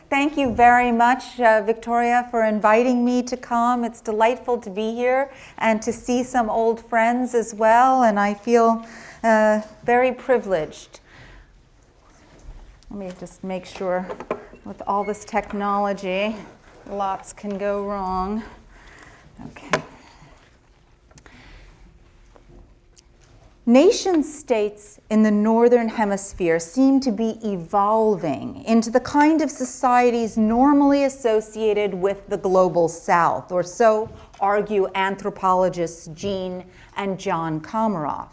Thank you very much, Victoria, for inviting me to come. It's delightful to be here and to see some old friends as well, and I feel very privileged. Let me just make sure with all this technology, lots can go wrong. Okay. Nation-states in the Northern Hemisphere seem to be evolving into the kind of societies normally associated with the global South, or so argue anthropologists Jean and John Komaroff.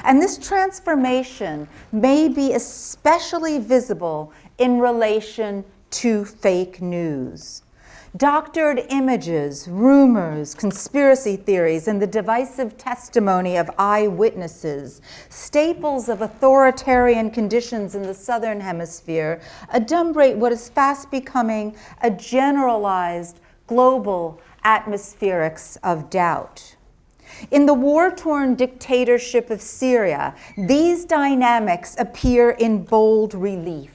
And this transformation may be especially visible in relation to fake news. Doctored images, rumors, conspiracy theories, and the divisive testimony of eyewitnesses, staples of authoritarian conditions in the Southern Hemisphere, adumbrate what is fast becoming a generalized global atmospherics of doubt. In the war-torn dictatorship of Syria, these dynamics appear in bold relief.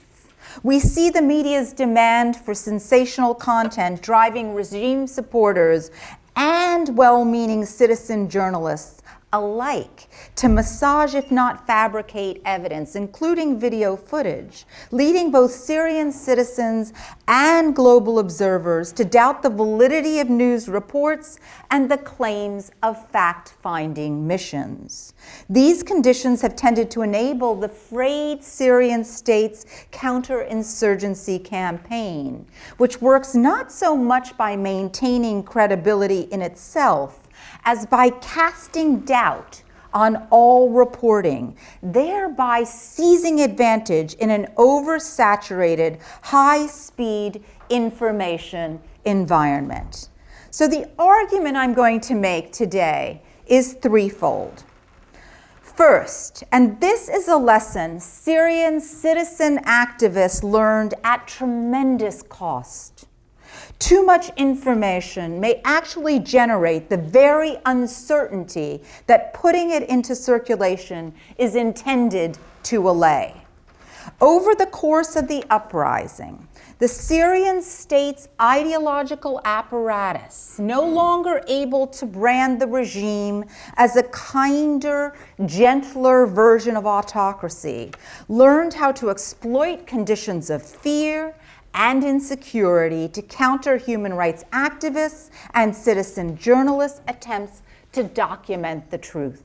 We see the media's demand for sensational content driving regime supporters and well-meaning citizen journalists alike to massage, if not fabricate, evidence, including video footage, leading both Syrian citizens and global observers to doubt the validity of news reports and the claims of fact-finding missions. These conditions have tended to enable the frayed Syrian state's counterinsurgency campaign, which works not so much by maintaining credibility in itself as by casting doubt on all reporting, thereby seizing advantage in an oversaturated, high-speed information environment. So the argument I'm going to make today is threefold. First, and this is a lesson Syrian citizen activists learned at tremendous cost. Too much information may actually generate the very uncertainty that putting it into circulation is intended to allay. Over the course of the uprising, the Syrian state's ideological apparatus, no longer able to brand the regime as a kinder, gentler version of autocracy, learned how to exploit conditions of fear and insecurity to counter human rights activists and citizen journalists' attempts to document the truth.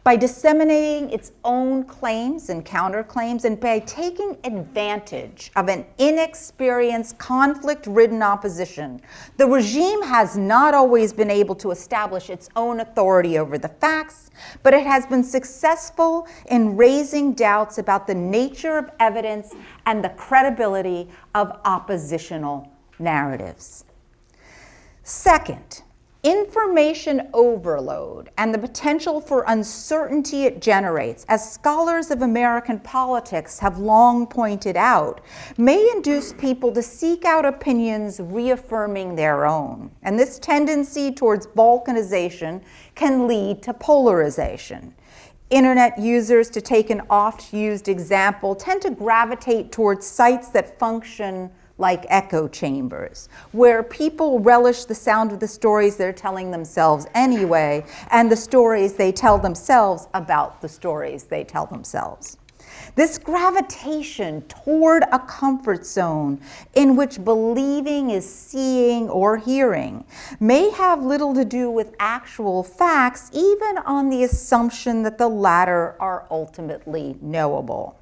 By disseminating its own claims and counterclaims, and by taking advantage of an inexperienced, conflict-ridden opposition, the regime has not always been able to establish its own authority over the facts, but it has been successful in raising doubts about the nature of evidence and the credibility of oppositional narratives. Second, information overload and the potential for uncertainty it generates, as scholars of American politics have long pointed out, may induce people to seek out opinions reaffirming their own. And this tendency towards balkanization can lead to polarization. Internet users, to take an oft-used example, tend to gravitate towards sites that function like echo chambers, where people relish the sound of the stories they're telling themselves anyway, and the stories they tell themselves about the stories they tell themselves. This gravitation toward a comfort zone in which believing is seeing or hearing may have little to do with actual facts, even on the assumption that the latter are ultimately knowable.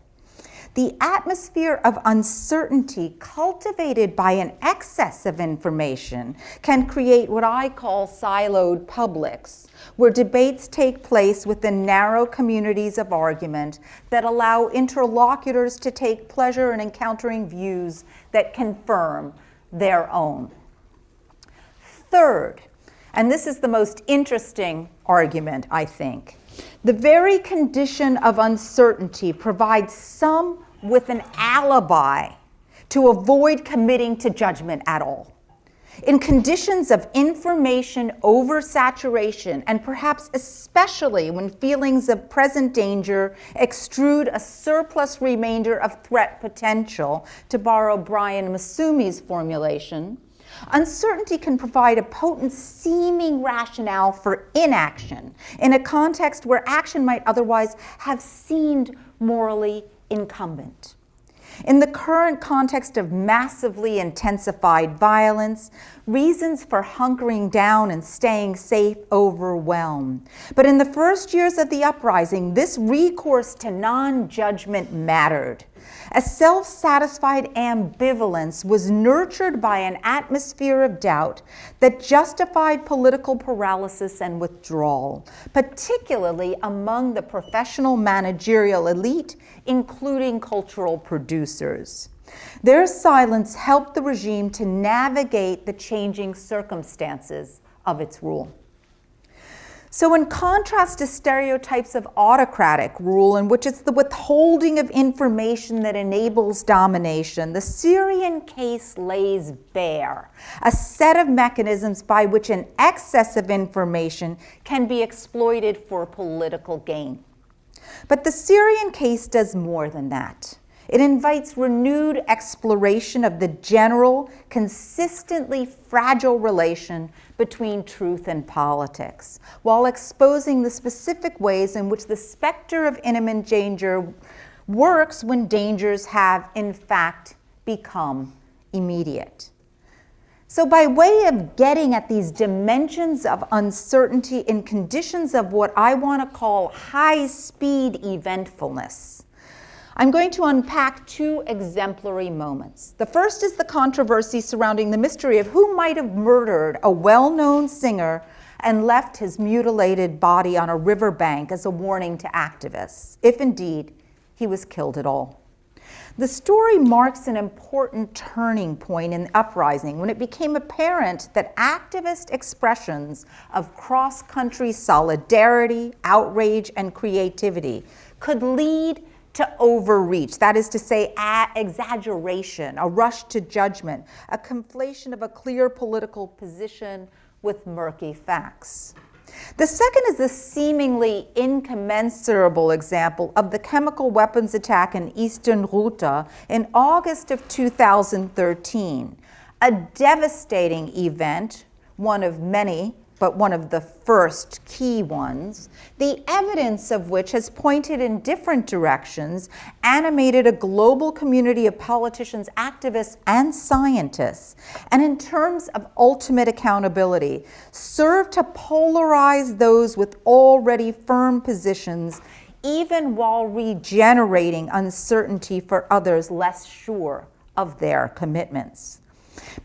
The atmosphere of uncertainty cultivated by an excess of information can create what I call siloed publics, where debates take place within narrow communities of argument that allow interlocutors to take pleasure in encountering views that confirm their own. Third, and this is the most interesting argument, I think, the very condition of uncertainty provides some with an alibi to avoid committing to judgment at all. In conditions of information oversaturation, and perhaps especially when feelings of present danger extrude a surplus remainder of threat potential, to borrow Brian Masumi's formulation, uncertainty can provide a potent seeming rationale for inaction in a context where action might otherwise have seemed morally incumbent. In the current context of massively intensified violence, reasons for hunkering down and staying safe overwhelm. But in the first years of the uprising, this recourse to non-judgment mattered. A self-satisfied ambivalence was nurtured by an atmosphere of doubt that justified political paralysis and withdrawal, particularly among the professional managerial elite, including cultural producers. Their silence helped the regime to navigate the changing circumstances of its rule. So in contrast to stereotypes of autocratic rule, in which it's the withholding of information that enables domination, the Syrian case lays bare a set of mechanisms by which an excess of information can be exploited for political gain. But the Syrian case does more than that. It invites renewed exploration of the general, consistently fragile relation between truth and politics, while exposing the specific ways in which the specter of imminent danger works when dangers have, in fact, become immediate. So by way of getting at these dimensions of uncertainty in conditions of what I want to call high-speed eventfulness, I'm going to unpack two exemplary moments. The first is the controversy surrounding the mystery of who might have murdered a well-known singer and left his mutilated body on a riverbank as a warning to activists, if indeed he was killed at all. The story marks an important turning point in the uprising when it became apparent that activist expressions of cross-country solidarity, outrage, and creativity could lead to overreach, that is to say, exaggeration, a rush to judgment, a conflation of a clear political position with murky facts. The second is the seemingly incommensurable example of the chemical weapons attack in eastern Ghouta in August of 2013, a devastating event, one of many, but one of the first key ones, the evidence of which has pointed in different directions, animated a global community of politicians, activists, and scientists, and in terms of ultimate accountability, served to polarize those with already firm positions, even while regenerating uncertainty for others less sure of their commitments.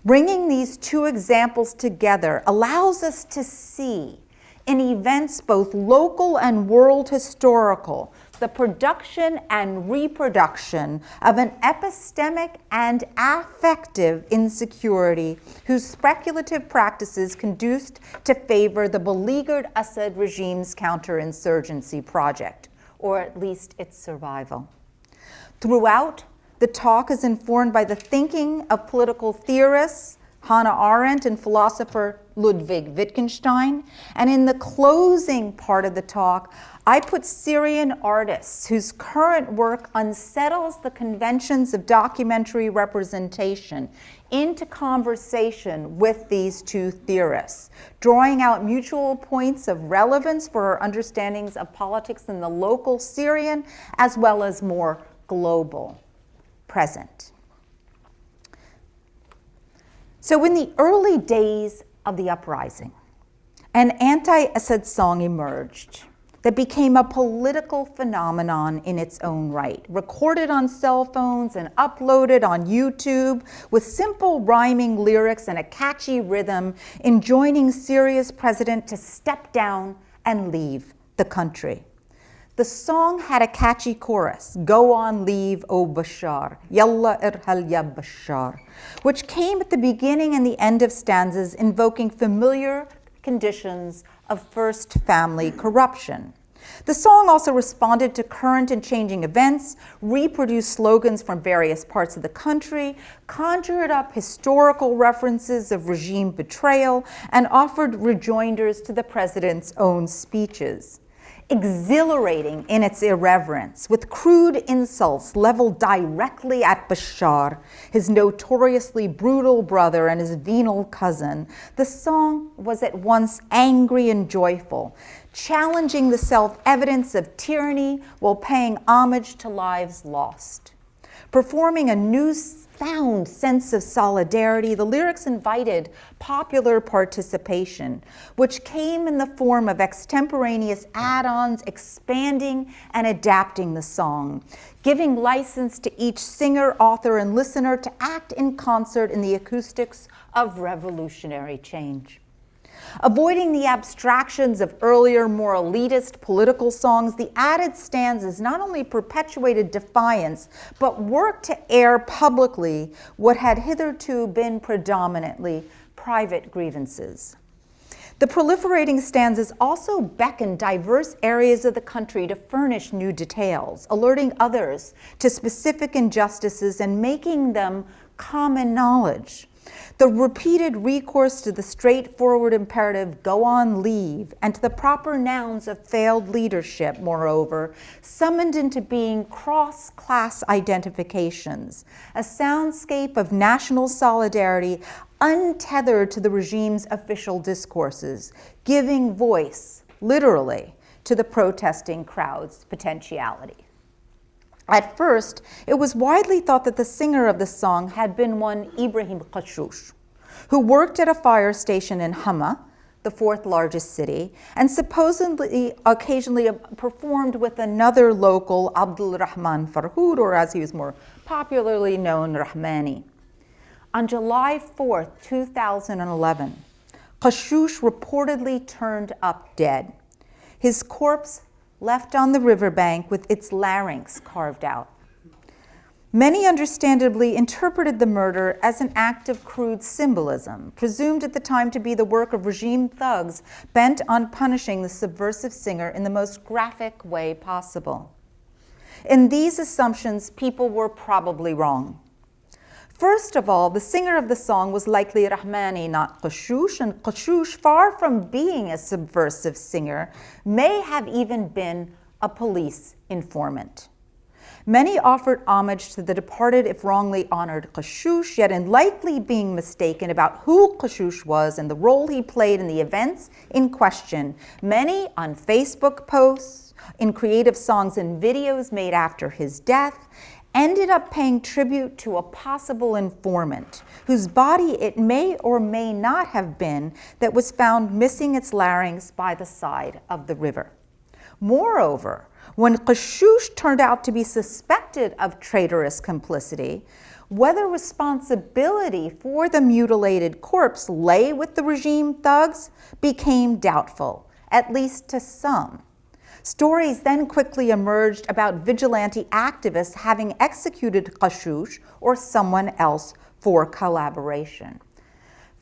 Bringing these two examples together allows us to see in events both local and world historical the production and reproduction of an epistemic and affective insecurity whose speculative practices conduced to favor the beleaguered Asad regime's counterinsurgency project, or at least its survival. Throughout, the talk is informed by the thinking of political theorists, Hannah Arendt and philosopher Ludwig Wittgenstein. And in the closing part of the talk, I put Syrian artists whose current work unsettles the conventions of documentary representation into conversation with these two theorists, drawing out mutual points of relevance for our understandings of politics in the local Syrian as well as more global present. So in the early days of the uprising, an anti-Assad song emerged that became a political phenomenon in its own right, recorded on cell phones and uploaded on YouTube with simple rhyming lyrics and a catchy rhythm, enjoining Syria's president to step down and leave the country. The song had a catchy chorus, "Go on, leave, O Bashar, Yalla irhal ya Bashar," which came at the beginning and the end of stanzas invoking familiar conditions of first family corruption. The song also responded to current and changing events, reproduced slogans from various parts of the country, conjured up historical references of regime betrayal, and offered rejoinders to the president's own speeches. Exhilarating in its irreverence, with crude insults leveled directly at Bashar, his notoriously brutal brother and his venal cousin, the song was at once angry and joyful, challenging the self-evidence of tyranny while paying homage to lives lost. Performing a newfound sense of solidarity, the lyrics invited popular participation, which came in the form of extemporaneous add-ons, expanding and adapting the song, giving license to each singer, author, and listener to act in concert in the acoustics of revolutionary change. Avoiding the abstractions of earlier, more elitist political songs, the added stanzas not only perpetuated defiance, but worked to air publicly what had hitherto been predominantly private grievances. The proliferating stanzas also beckoned diverse areas of the country to furnish new details, alerting others to specific injustices and making them common knowledge. The repeated recourse to the straightforward imperative, go on, leave, and to the proper nouns of failed leadership, moreover, summoned into being cross-class identifications, a soundscape of national solidarity untethered to the regime's official discourses, giving voice, literally, to the protesting crowd's potentiality. At first, it was widely thought that the singer of the song had been one Ibrahim Qashush, who worked at a fire station in Hama, the fourth largest city, and supposedly occasionally performed with another local, Abdul Rahman Farhoud, or as he was more popularly known, Rahmani. On July 4th, 2011, Qashush reportedly turned up dead. His corpse left on the riverbank with its larynx carved out. Many understandably interpreted the murder as an act of crude symbolism, presumed at the time to be the work of regime thugs bent on punishing the subversive singer in the most graphic way possible. In these assumptions, people were probably wrong. First of all, the singer of the song was likely Rahmani, not Qashush, and Qashush, far from being a subversive singer, may have even been a police informant. Many offered homage to the departed, if wrongly honored, Qashush, yet in likely being mistaken about who Qashush was and the role he played in the events in question, many on Facebook posts, in creative songs and videos made after his death, ended up paying tribute to a possible informant whose body it may or may not have been that was found missing its larynx by the side of the river. Moreover, when Qashush turned out to be suspected of traitorous complicity, whether responsibility for the mutilated corpse lay with the regime thugs became doubtful, at least to some. Stories then quickly emerged about vigilante activists having executed Qashush or someone else for collaboration.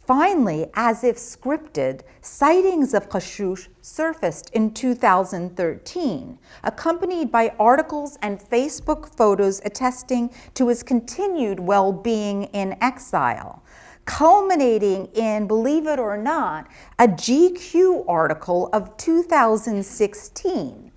Finally, as if scripted, sightings of Qashush surfaced in 2013, accompanied by articles and Facebook photos attesting to his continued well-being in exile, culminating in, believe it or not, a GQ article of 2016.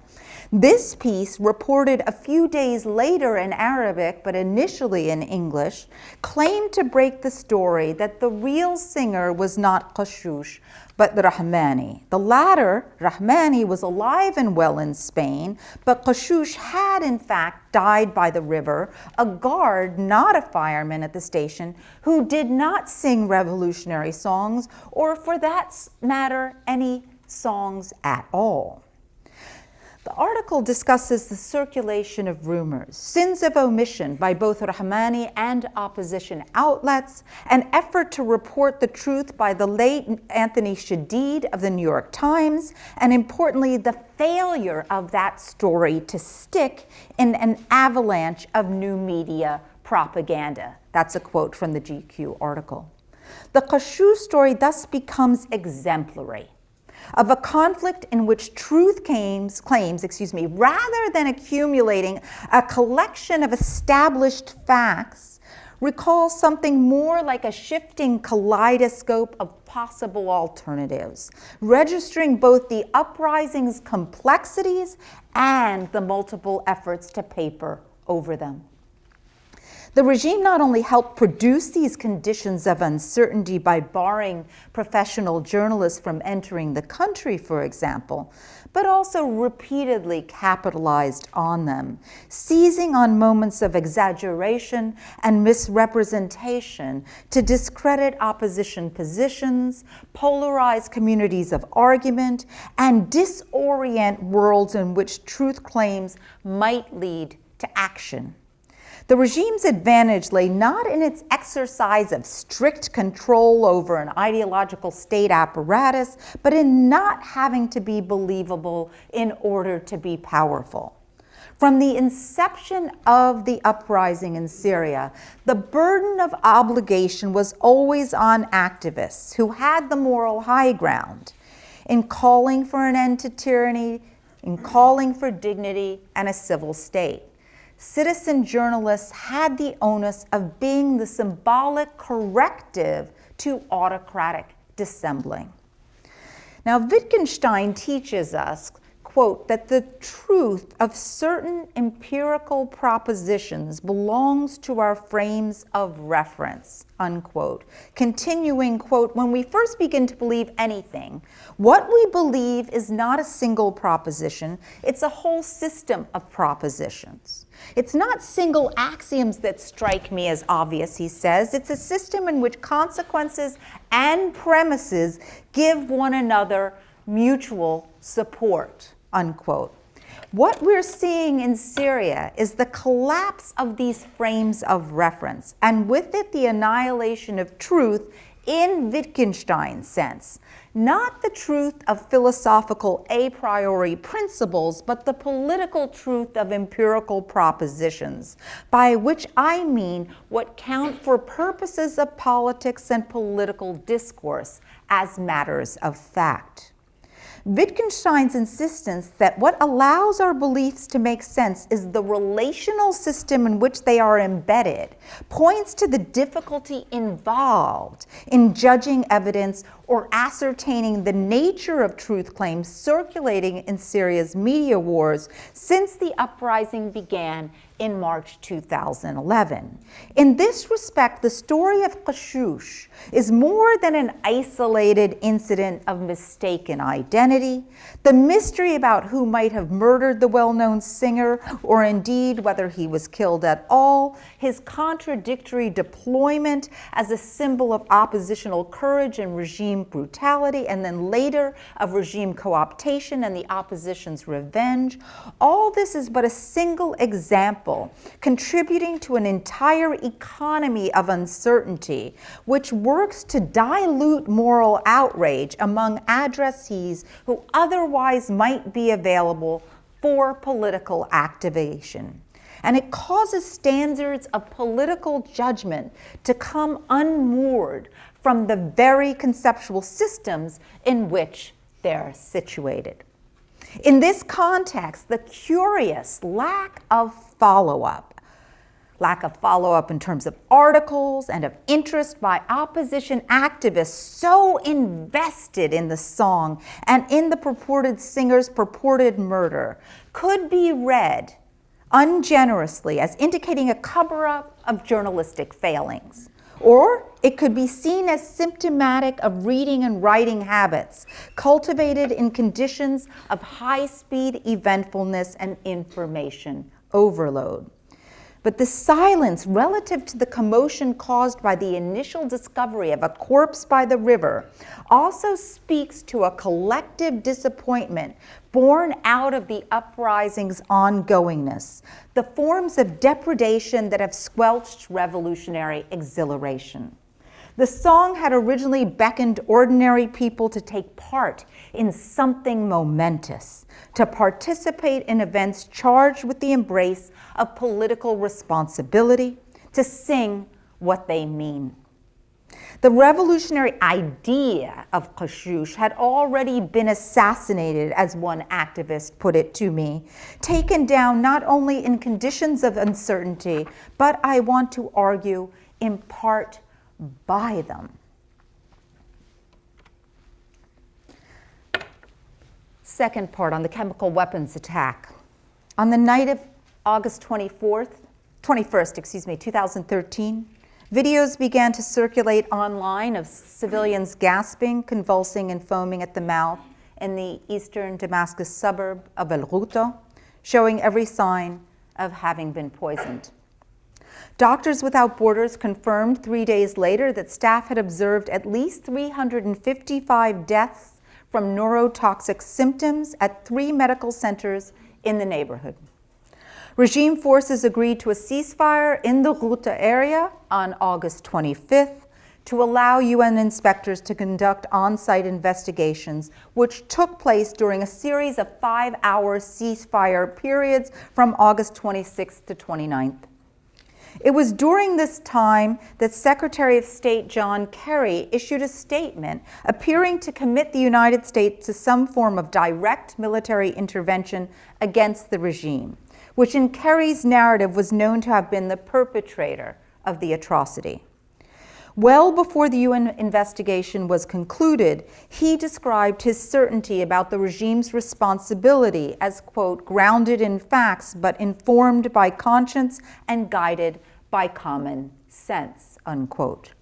This piece, reported a few days later in Arabic, but initially in English, claimed to break the story that the real singer was not Qashush, but Rahmani. The latter, Rahmani, was alive and well in Spain, but Qashush had in fact died by the river, a guard, not a fireman at the station, who did not sing revolutionary songs, or for that matter, any songs at all. The article discusses the circulation of rumors, sins of omission by both Rahmani and opposition outlets, an effort to report the truth by the late Anthony Shadid of the New York Times, and importantly, the failure of that story to stick in an avalanche of new media propaganda. That's a quote from the GQ article. The Qashush story thus becomes exemplary. of a conflict in which truth claims, rather than accumulating a collection of established facts, recalls something more like a shifting kaleidoscope of possible alternatives, registering both the uprising's complexities and the multiple efforts to paper over them. The regime not only helped produce these conditions of uncertainty by barring professional journalists from entering the country, for example, but also repeatedly capitalized on them, seizing on moments of exaggeration and misrepresentation to discredit opposition positions, polarize communities of argument, and disorient worlds in which truth claims might lead to action. The regime's advantage lay not in its exercise of strict control over an ideological state apparatus, but in not having to be believable in order to be powerful. From the inception of the uprising in Syria, the burden of obligation was always on activists who had the moral high ground in calling for an end to tyranny, in calling for dignity and a civil state. Citizen journalists had the onus of being the symbolic corrective to autocratic dissembling. Now, Wittgenstein teaches us, quote, that the truth of certain empirical propositions belongs to our frames of reference, unquote. Continuing, quote, when we first begin to believe anything, what we believe is not a single proposition, it's a whole system of propositions. It's not single axioms that strike me as obvious, he says. It's a system in which consequences and premises give one another mutual support, unquote. What we're seeing in Syria is the collapse of these frames of reference, and with it the annihilation of truth in Wittgenstein's sense. Not the truth of philosophical a priori principles, but the political truth of empirical propositions, by which I mean what count for purposes of politics and political discourse as matters of fact. Wittgenstein's insistence that what allows our beliefs to make sense is the relational system in which they are embedded points to the difficulty involved in judging evidence or ascertaining the nature of truth claims circulating in Syria's media wars since the uprising began in March 2011. In this respect, the story of Qashush is more than an isolated incident of mistaken identity. The mystery about who might have murdered the well-known singer, or indeed whether he was killed at all, his contradictory deployment as a symbol of oppositional courage and regime brutality, and then later of regime co-optation and the opposition's revenge, all this is but a single example contributing to an entire economy of uncertainty, which works to dilute moral outrage among addressees who otherwise might be available for political activation. And it causes standards of political judgment to come unmoored from the very conceptual systems in which they're situated. In this context, the curious lack of follow-up in terms of articles and of interest by opposition activists so invested in the song and in the purported singer's purported murder could be read ungenerously as indicating a cover-up of journalistic failings. Or it could be seen as symptomatic of reading and writing habits cultivated in conditions of high-speed eventfulness and information overload. But the silence relative to the commotion caused by the initial discovery of a corpse by the river also speaks to a collective disappointment born out of the uprising's ongoingness, the forms of depredation that have squelched revolutionary exhilaration. The song had originally beckoned ordinary people to take part in something momentous, to participate in events charged with the embrace of political responsibility, to sing what they mean. The revolutionary idea of Qashush had already been assassinated, as one activist put it to me, taken down not only in conditions of uncertainty, but I want to argue in part by them. Second part on the chemical weapons attack. On the night of August 21st, 2013, videos began to circulate online of civilians gasping, convulsing, and foaming at the mouth in the eastern Damascus suburb of al-Ghouta, showing every sign of having been poisoned. Doctors Without Borders confirmed 3 days later that staff had observed at least 355 deaths from neurotoxic symptoms at 3 medical centers in the neighborhood. Regime forces agreed to a ceasefire in the Ghouta area on August 25th to allow UN inspectors to conduct on-site investigations, which took place during a series of 5-hour ceasefire periods from August 26th to 29th. It was during this time that Secretary of State John Kerry issued a statement appearing to commit the United States to some form of direct military intervention against the regime, which in Kerry's narrative was known to have been the perpetrator of the atrocity. Well before the UN investigation was concluded, he described his certainty about the regime's responsibility as, quote, grounded in facts, but informed by conscience and guided by common sense, unquote.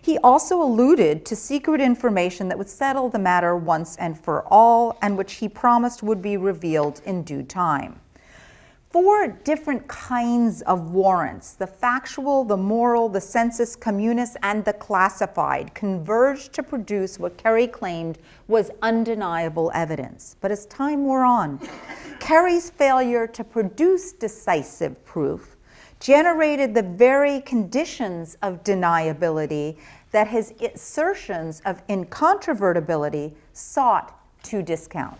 He also alluded to secret information that would settle the matter once and for all, and which he promised would be revealed in due time. 4 different kinds of warrants, the factual, the moral, the sensus communis, and the classified, converged to produce what Kerry claimed was undeniable evidence. But as time wore on, Kerry's failure to produce decisive proof generated the very conditions of deniability that his assertions of incontrovertibility sought to discount.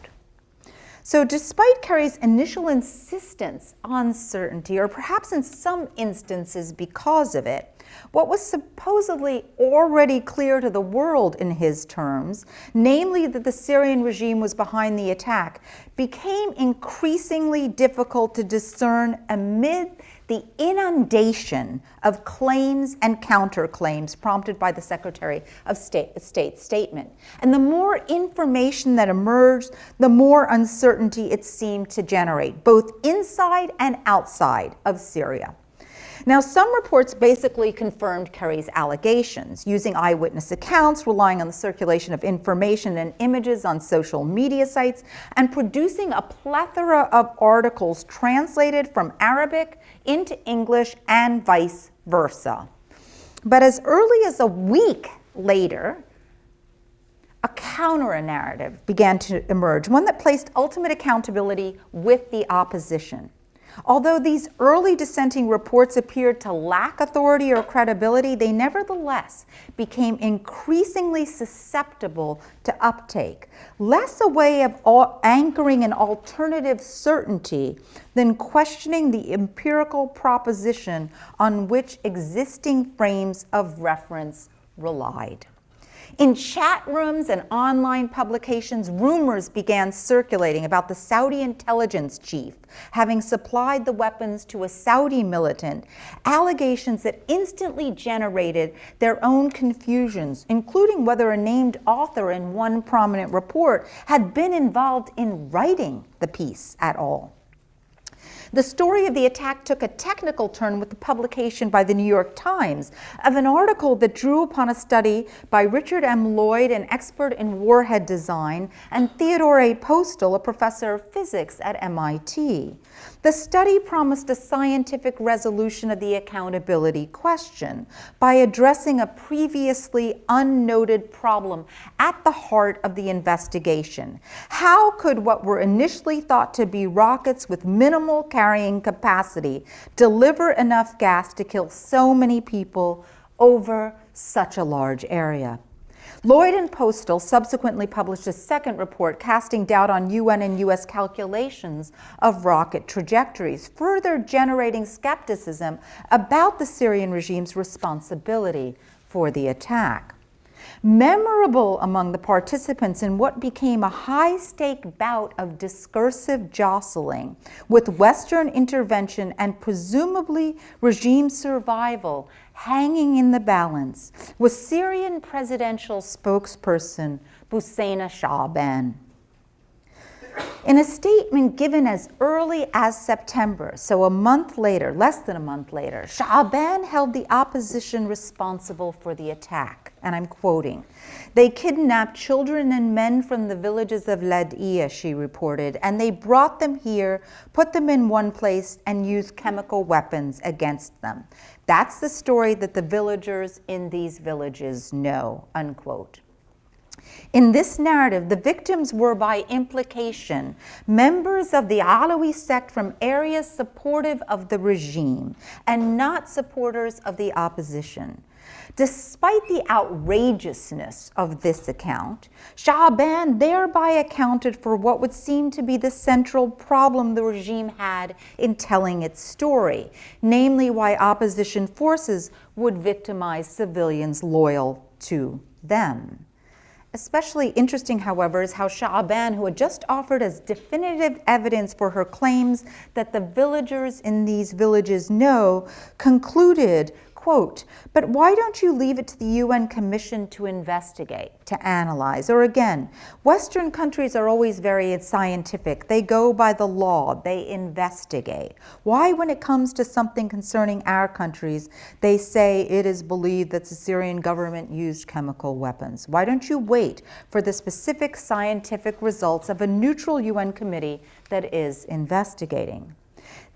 So despite Kerry's initial insistence on certainty, or perhaps in some instances because of it, what was supposedly already clear to the world in his terms, namely that the Syrian regime was behind the attack, became increasingly difficult to discern amid the inundation of claims and counterclaims prompted by the Secretary of State's statement. And the more information that emerged, the more uncertainty it seemed to generate, both inside and outside of Syria. Now, some reports basically confirmed Kerry's allegations, using eyewitness accounts, relying on the circulation of information and images on social media sites, and producing a plethora of articles translated from Arabic into English and vice versa. But as early as a week later, a counter-narrative began to emerge, one that placed ultimate accountability with the opposition. Although these early dissenting reports appeared to lack authority or credibility, they nevertheless became increasingly susceptible to uptake, less a way of anchoring an alternative certainty than questioning the empirical proposition on which existing frames of reference relied. In chat rooms and online publications, rumors began circulating about the Saudi intelligence chief having supplied the weapons to a Saudi militant, allegations that instantly generated their own confusions, including whether a named author in one prominent report had been involved in writing the piece at all. The story of the attack took a technical turn with the publication by the New York Times of an article that drew upon a study by Richard M. Lloyd, an expert in warhead design, and Theodore A. Postel, a professor of physics at MIT. The study promised a scientific resolution of the accountability question by addressing a previously unnoted problem at the heart of the investigation. How could what were initially thought to be rockets with minimal carrying capacity deliver enough gas to kill so many people over such a large area? Lloyd and Postel subsequently published a second report casting doubt on UN and US calculations of rocket trajectories, further generating skepticism about the Syrian regime's responsibility for the attack. Memorable among the participants in what became a high-stake bout of discursive jostling with Western intervention and presumably regime survival hanging in the balance was Syrian presidential spokesperson Busaina Shaaban. In a statement given as early as September, so a month later, less than a month later, Shaaban held the opposition responsible for the attack. And I'm quoting, "They kidnapped children and men from the villages of Ladia," she reported, "and they brought them here, put them in one place, and used chemical weapons against them. That's the story that the villagers in these villages know," unquote. In this narrative, the victims were by implication members of the Alawi sect from areas supportive of the regime and not supporters of the opposition. Despite the outrageousness of this account, Shaaban thereby accounted for what would seem to be the central problem the regime had in telling its story, namely why opposition forces would victimize civilians loyal to them. Especially interesting, however, is how Shaaban, who had just offered as definitive evidence for her claims that the villagers in these villages know, concluded, quote, "But why don't you leave it to the UN Commission to investigate, to analyze?" Or again, Western countries are always very scientific. They go by the law. They investigate. Why, when it comes to something concerning our countries, they say it is believed that the Syrian government used chemical weapons? Why don't you wait for the specific scientific results of a neutral UN committee that is investigating?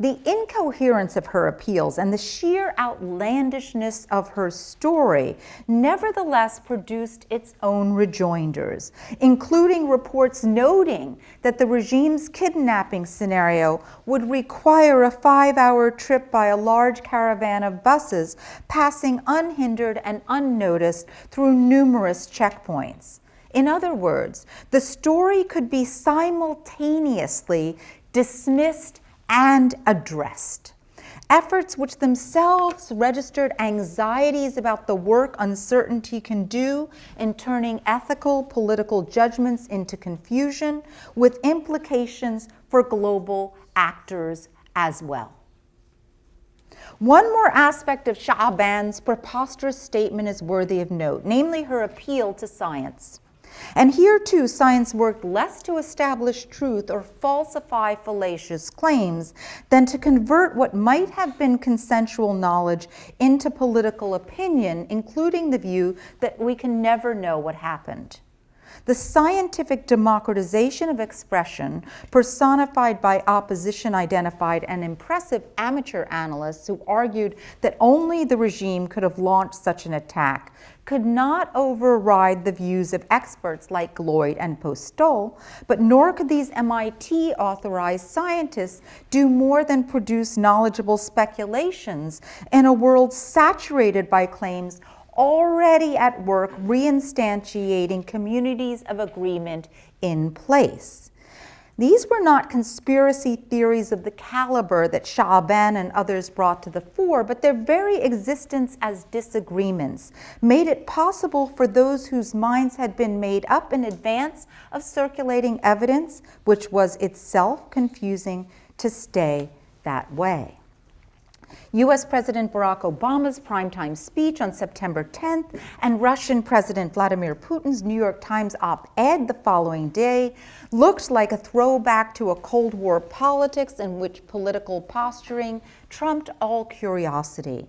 The incoherence of her appeals and the sheer outlandishness of her story nevertheless produced its own rejoinders, including reports noting that the regime's kidnapping scenario would require a 5-hour trip by a large caravan of buses passing unhindered and unnoticed through numerous checkpoints. In other words, the story could be simultaneously dismissed and addressed. Efforts which themselves registered anxieties about the work uncertainty can do in turning ethical, political judgments into confusion, with implications for global actors as well. One more aspect of Shaaban's preposterous statement is worthy of note, namely her appeal to science. And here, too, science worked less to establish truth or falsify fallacious claims than to convert what might have been consensual knowledge into political opinion, including the view that we can never know what happened. The scientific democratization of expression, personified by opposition-identified and impressive amateur analysts who argued that only the regime could have launched such an attack, could not override the views of experts like Lloyd and Postol, but nor could these MIT-authorized scientists do more than produce knowledgeable speculations in a world saturated by claims already at work reinstantiating communities of agreement in place. These were not conspiracy theories of the caliber that Shaaban and others brought to the fore, but their very existence as disagreements made it possible for those whose minds had been made up in advance of circulating evidence, which was itself confusing, to stay that way. U.S. President Barack Obama's primetime speech on September 10th and Russian President Vladimir Putin's New York Times op-ed the following day looked like a throwback to a Cold War politics in which political posturing trumped all curiosity.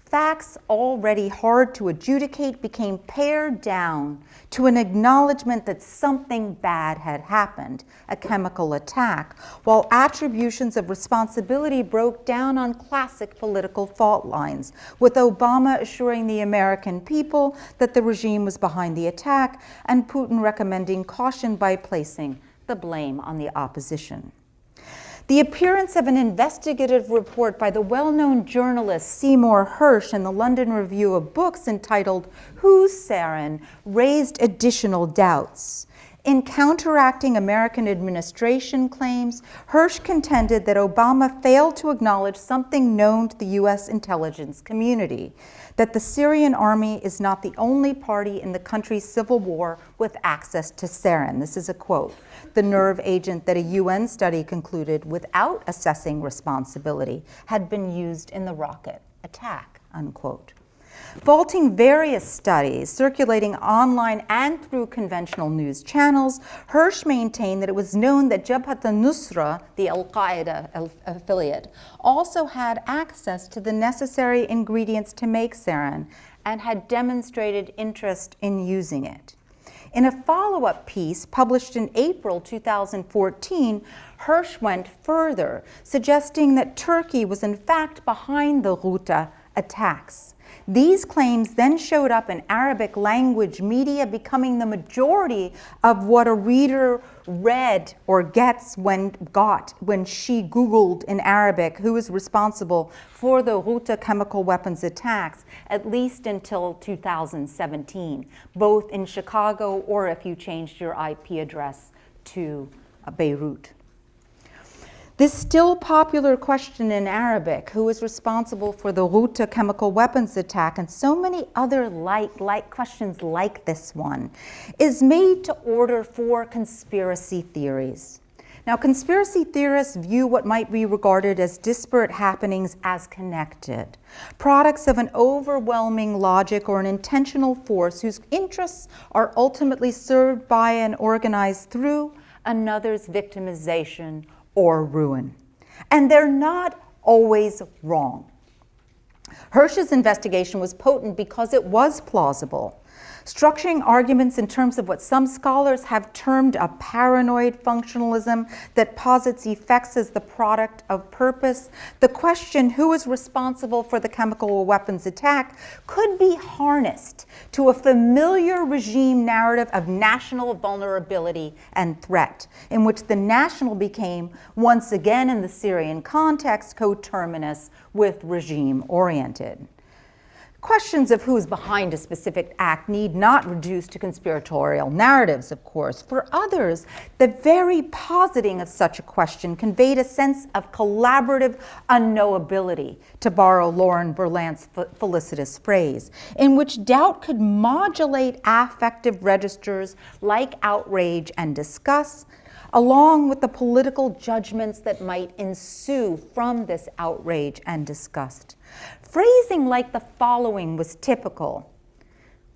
Facts already hard to adjudicate became pared down to an acknowledgement that something bad had happened, a chemical attack, while attributions of responsibility broke down on classic political fault lines, with Obama assuring the American people that the regime was behind the attack and Putin recommending caution by placing the blame on the opposition. The appearance of an investigative report by the well-known journalist Seymour Hersh in the London Review of Books entitled "Who's Sarin?" raised additional doubts. In counteracting American administration claims, Hirsch contended that Obama failed to acknowledge something known to the US intelligence community, that the Syrian army is not the only party in the country's civil war with access to sarin. This is a quote, the nerve agent that a UN study concluded without assessing responsibility had been used in the rocket attack, unquote. Vaulting various studies circulating online and through conventional news channels, Hirsch maintained that it was known that Jabhat al-Nusra, the al-Qaeda affiliate, also had access to the necessary ingredients to make sarin and had demonstrated interest in using it. In a follow-up piece published in April 2014, Hirsch went further, suggesting that Turkey was in fact behind the Ghouta attacks. These claims then showed up in Arabic language media, becoming the majority of what a reader read or gets when she Googled in Arabic who is responsible for the Ghouta chemical weapons attacks, at least until 2017, both in Chicago or if you changed your IP address to Beirut. This still popular question in Arabic, who is responsible for the Ghouta chemical weapons attack, and so many other questions like this one, is made to order for conspiracy theories. Now, conspiracy theorists view what might be regarded as disparate happenings as connected, products of an overwhelming logic or an intentional force whose interests are ultimately served by and organized through another's victimization or ruin. And they're not always wrong. Hirsch's investigation was potent because it was plausible. Structuring arguments in terms of what some scholars have termed a paranoid functionalism that posits effects as the product of purpose, the question who is responsible for the chemical weapons attack could be harnessed to a familiar regime narrative of national vulnerability and threat, in which the national became, once again in the Syrian context, coterminous with regime-oriented. Questions of who is behind a specific act need not reduce to conspiratorial narratives, of course. For others, the very positing of such a question conveyed a sense of collaborative unknowability, to borrow Lauren Berlant's felicitous phrase, in which doubt could modulate affective registers like outrage and disgust, along with the political judgments that might ensue from this outrage and disgust. Phrasing like the following was typical.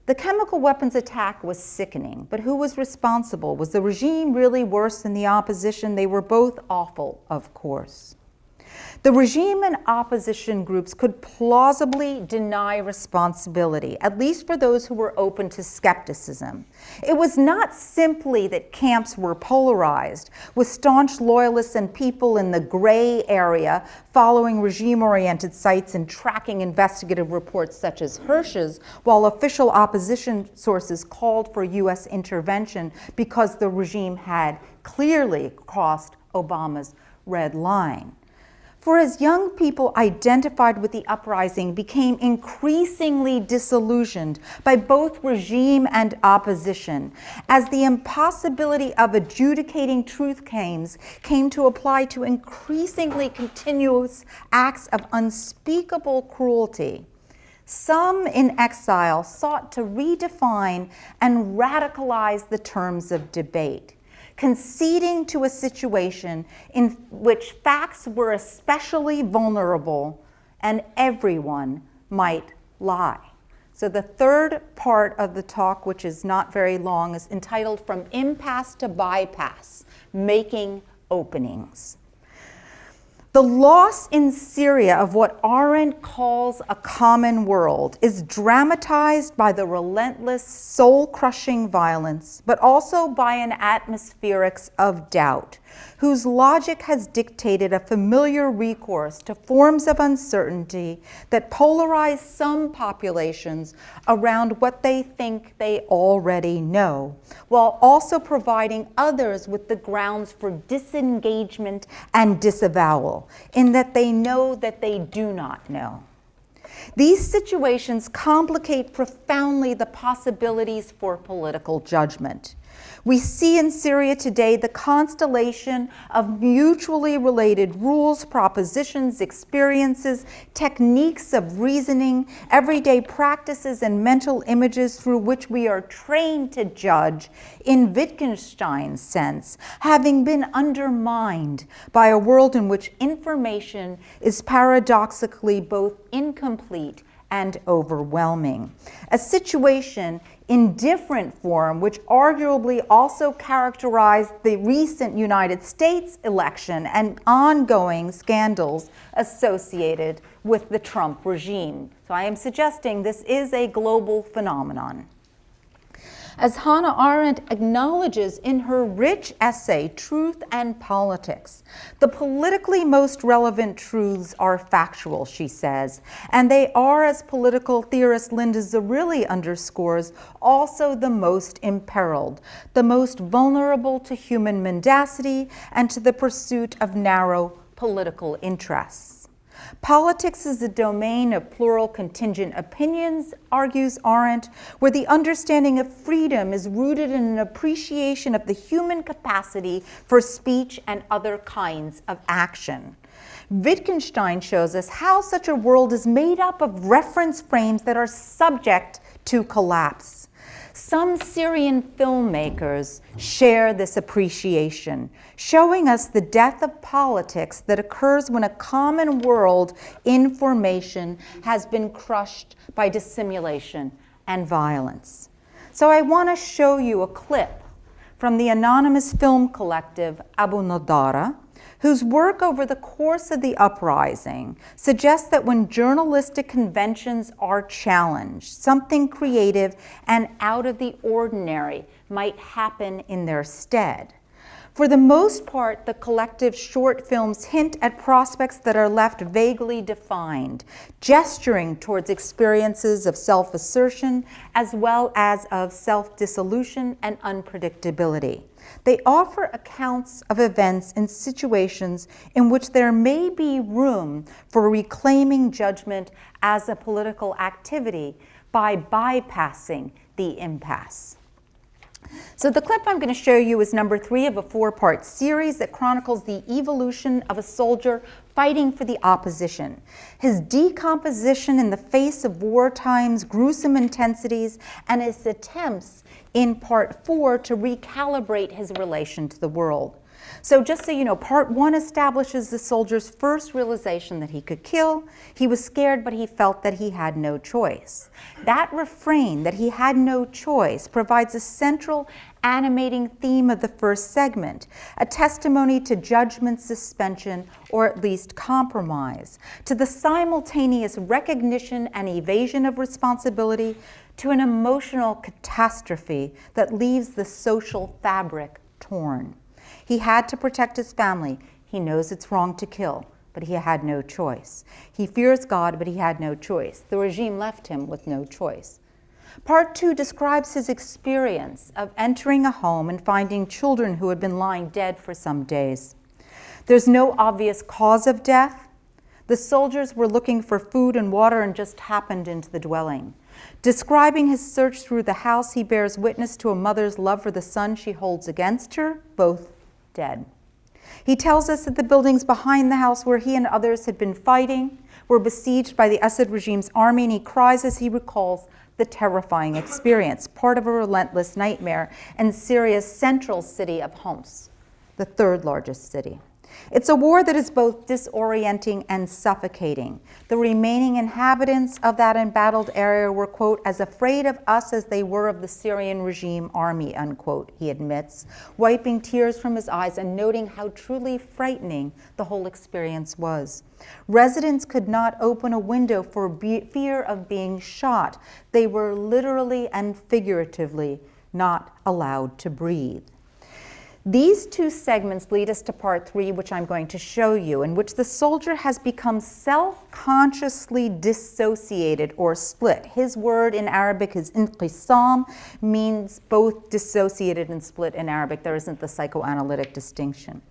The chemical weapons attack was sickening, but who was responsible? Was the regime really worse than the opposition? They were both awful, of course. The regime and opposition groups could plausibly deny responsibility, at least for those who were open to skepticism. It was not simply that camps were polarized, with staunch loyalists and people in the gray area following regime-oriented sites and tracking investigative reports such as Hirsch's, while official opposition sources called for US intervention because the regime had clearly crossed Obama's red line. For as young people identified with the uprising became increasingly disillusioned by both regime and opposition, as the impossibility of adjudicating truth came to apply to increasingly continuous acts of unspeakable cruelty, some in exile sought to redefine and radicalize the terms of debate, conceding to a situation in which facts were especially vulnerable and everyone might lie. So the third part of the talk, which is not very long, is entitled From Impasse to Bypass, Making Openings. The loss in Syria of what Arendt calls a common world is dramatized by the relentless, soul-crushing violence, but also by an atmospherics of doubt, whose logic has dictated a familiar recourse to forms of uncertainty that polarize some populations around what they think they already know, while also providing others with the grounds for disengagement and disavowal, in that they know that they do not know. These situations complicate profoundly the possibilities for political judgment. We see in Syria today the constellation of mutually related rules, propositions, experiences, techniques of reasoning, everyday practices, and mental images through which we are trained to judge, in Wittgenstein's sense, having been undermined by a world in which information is paradoxically both incomplete and overwhelming. A situation in different form, which arguably also characterized the recent United States election and ongoing scandals associated with the Trump regime. So I am suggesting this is a global phenomenon. As Hannah Arendt acknowledges in her rich essay, Truth and Politics, the politically most relevant truths are factual, she says, and they are, as political theorist Linda Zerilli underscores, also the most imperiled, the most vulnerable to human mendacity and to the pursuit of narrow political interests. Politics is a domain of plural contingent opinions, argues Arendt, where the understanding of freedom is rooted in an appreciation of the human capacity for speech and other kinds of action. Wittgenstein shows us how such a world is made up of reference frames that are subject to collapse. Some Syrian filmmakers share this appreciation, showing us the death of politics that occurs when a common world information has been crushed by dissimulation and violence. So I want to show you a clip from the anonymous film collective Abu Nadara, whose work over the course of the uprising suggests that when journalistic conventions are challenged, something creative and out of the ordinary might happen in their stead. For the most part, the collective's short films hint at prospects that are left vaguely defined, gesturing towards experiences of self-assertion as well as of self-dissolution and unpredictability. They offer accounts of events in situations in which there may be room for reclaiming judgment as a political activity by bypassing the impasse. So the clip I'm going to show you is number 3 of a 4-part series that chronicles the evolution of a soldier fighting for the opposition, his decomposition in the face of wartime's gruesome intensities, and his attempts in part 4 to recalibrate his relation to the world. So just so you know, part 1 establishes the soldier's first realization that he could kill. He was scared, but he felt that he had no choice. That refrain, that he had no choice, provides a central animating theme of the first segment, a testimony to judgment suspension, or at least compromise, to the simultaneous recognition and evasion of responsibility, to an emotional catastrophe that leaves the social fabric torn. He had to protect his family. He knows it's wrong to kill, but he had no choice. He fears God, but he had no choice. The regime left him with no choice. Part 2 describes his experience of entering a home and finding children who had been lying dead for some days. There's no obvious cause of death. The soldiers were looking for food and water and just happened into the dwelling. Describing his search through the house, he bears witness to a mother's love for the son she holds against her, both dead. He tells us that the buildings behind the house where he and others had been fighting were besieged by the Asad regime's army, and he cries as he recalls the terrifying experience, part of a relentless nightmare in Syria's central city of Homs, the 3rd largest city. It's a war that is both disorienting and suffocating. The remaining inhabitants of that embattled area were, quote, as afraid of us as they were of the Syrian regime army, unquote, he admits, wiping tears from his eyes and noting how truly frightening the whole experience was. Residents could not open a window for fear of being shot. They were literally and figuratively not allowed to breathe. These 2 segments lead us to part 3, which I'm going to show you, in which the soldier has become self-consciously dissociated or split. His word in Arabic is inqisam, means both dissociated and split in Arabic. There isn't the psychoanalytic distinction.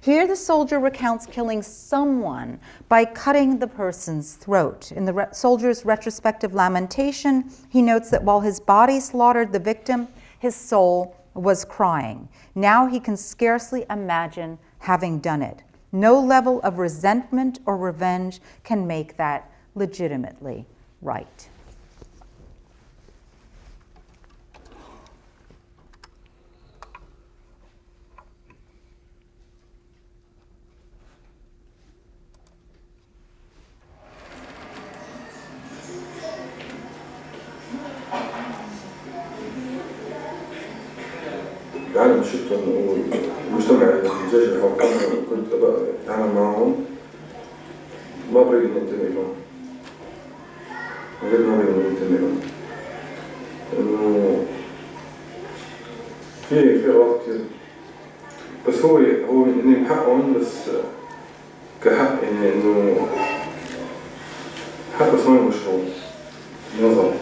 Here the soldier recounts killing someone by cutting the person's throat. In the soldier's retrospective lamentation, he notes that while his body slaughtered the victim, his soul was crying. Now he can scarcely imagine having done it. No level of resentment or revenge can make that legitimately right. العالم شفته انه المجتمع الجاي حوالي كنت اتعامل معهم ما بريد اني انتمي لهم غير ما بريد اني انتمي لهم انه في غلط كتير بس هو اني من حقهم بس كحق يعني انه حق بس ما مشروع نظر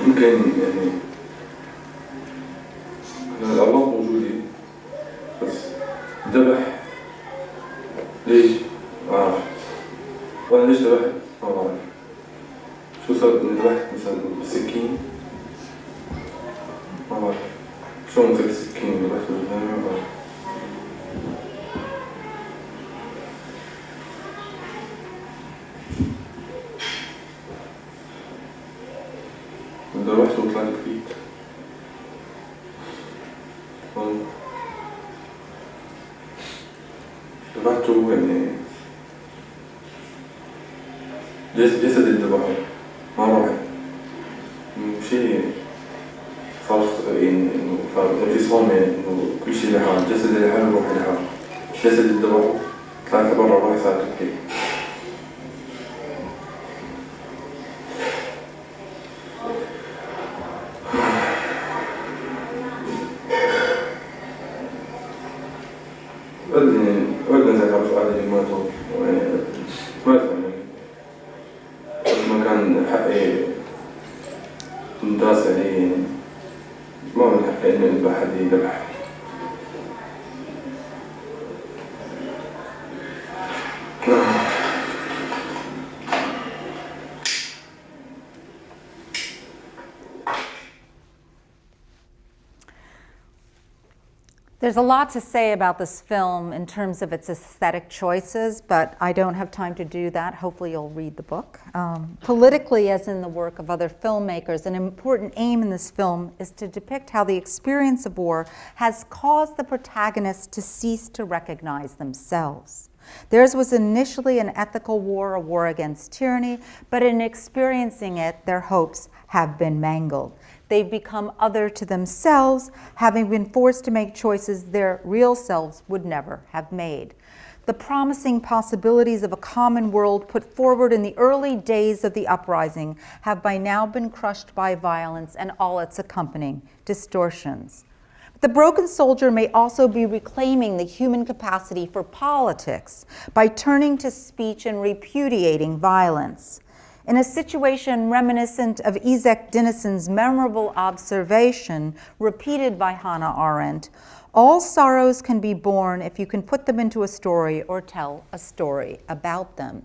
ممكن يعني الأغلاط موجودة بس ذبح ليش؟ ما عرفت وأنا ليش ذبحت؟ ما بعرف شو صار إني ذبحت مثلا بالسكين؟ ما بعرف شو مسك السكين ذبحت بالجنان؟ ما بعرف ذبحت وطلعت كبيت ذبحته يعني جسد الذبحه ما روحي شيء صار يعني إنه في صوم يعني إنه كل شيء لحال جسد لحال روحي لحال جسد الذبحه طلعت برا روحي صارت كبيت ودنا زي عرف على اللي ماتوا ماتوا ما كان حقي نداس عليه يعني ما من حقي إنه يذبح حد يذبح There's a lot to say about this film in terms of its aesthetic choices, but I don't have time to do that. Hopefully you'll read the book. Politically, as in the work of other filmmakers, an important aim in this film is to depict how the experience of war has caused the protagonists to cease to recognize themselves. Theirs was initially an ethical war, a war against tyranny, but in experiencing it, their hopes have been mangled. They've become other to themselves, having been forced to make choices their real selves would never have made. The promising possibilities of a common world put forward in the early days of the uprising have by now been crushed by violence and all its accompanying distortions. The broken soldier may also be reclaiming the human capacity for politics by turning to speech and repudiating violence. In a situation reminiscent of Isaac Denison's memorable observation, repeated by Hannah Arendt, all sorrows can be borne if you can put them into a story or tell a story about them.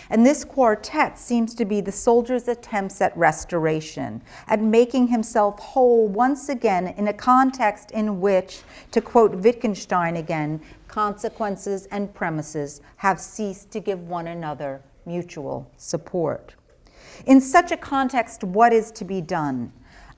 And this quartet seems to be the soldier's attempts at restoration, at making himself whole once again in a context in which, to quote Wittgenstein again, consequences and premises have ceased to give one another mutual support. In such a context, what is to be done?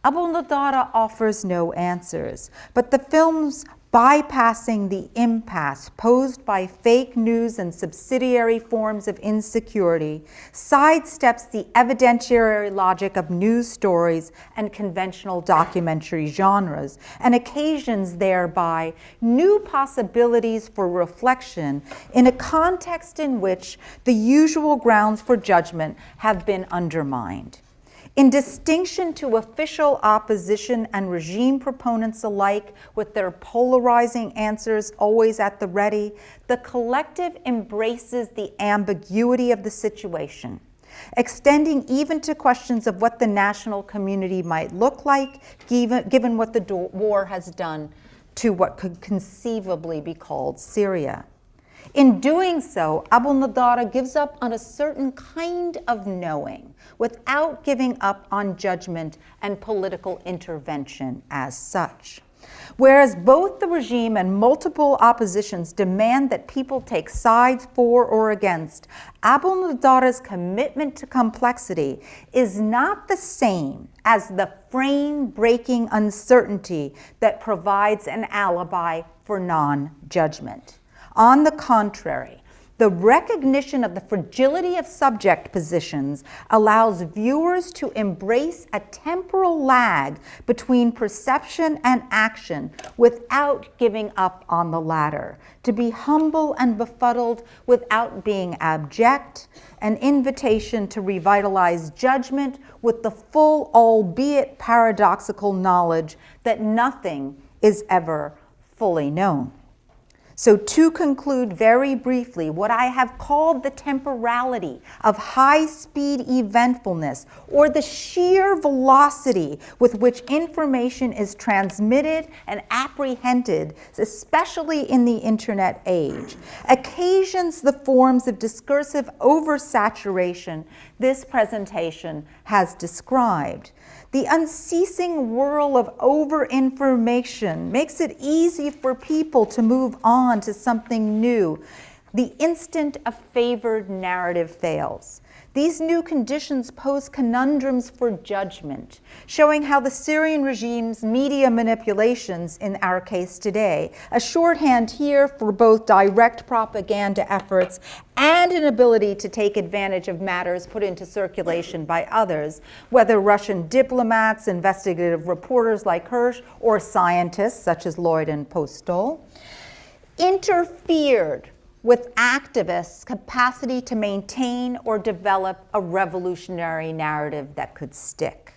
Abu-Nadara offers no answers, but the film's bypassing the impasse posed by fake news and subsidiary forms of insecurity sidesteps the evidentiary logic of news stories and conventional documentary genres and occasions thereby new possibilities for reflection in a context in which the usual grounds for judgment have been undermined. In distinction to official opposition and regime proponents alike, with their polarizing answers always at the ready, the collective embraces the ambiguity of the situation, extending even to questions of what the national community might look like, given what the war has done to what could conceivably be called Syria. In doing so, Abu Nadara gives up on a certain kind of knowing without giving up on judgment and political intervention as such. Whereas both the regime and multiple oppositions demand that people take sides for or against, Abu Nadara's commitment to complexity is not the same as the frame-breaking uncertainty that provides an alibi for non-judgment. On the contrary, the recognition of the fragility of subject positions allows viewers to embrace a temporal lag between perception and action without giving up on the latter, to be humble and befuddled without being abject, an invitation to revitalize judgment with the full, albeit paradoxical, knowledge that nothing is ever fully known. So to conclude very briefly, what I have called the temporality of high-speed eventfulness, or the sheer velocity with which information is transmitted and apprehended, especially in the internet age, occasions the forms of discursive oversaturation this presentation has described. The unceasing whirl of over-information makes it easy for people to move on to something new. The instant a favored narrative fails. These new conditions pose conundrums for judgment, showing how the Syrian regime's media manipulations, in our case today, a shorthand here for both direct propaganda efforts and an ability to take advantage of matters put into circulation by others, whether Russian diplomats, investigative reporters like Hirsch, or scientists such as Lloyd and Postol, interfered with activists' capacity to maintain or develop a revolutionary narrative that could stick.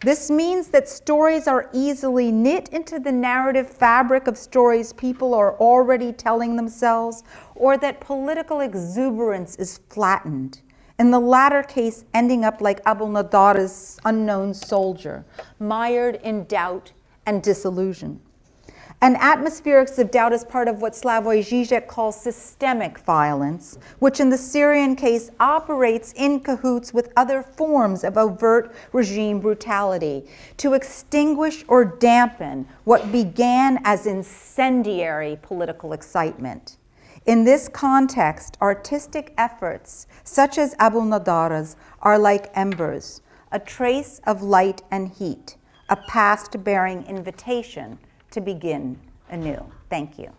This means that stories are easily knit into the narrative fabric of stories people are already telling themselves, or that political exuberance is flattened, in the latter case ending up like Abu Nadara's unknown soldier, mired in doubt and disillusion. And atmospherics of doubt is part of what Slavoj Žižek calls systemic violence, which in the Syrian case operates in cahoots with other forms of overt regime brutality to extinguish or dampen what began as incendiary political excitement. In this context, artistic efforts, such as Abu Nadara's, are like embers, a trace of light and heat, a past-bearing invitation to begin anew. Thank you.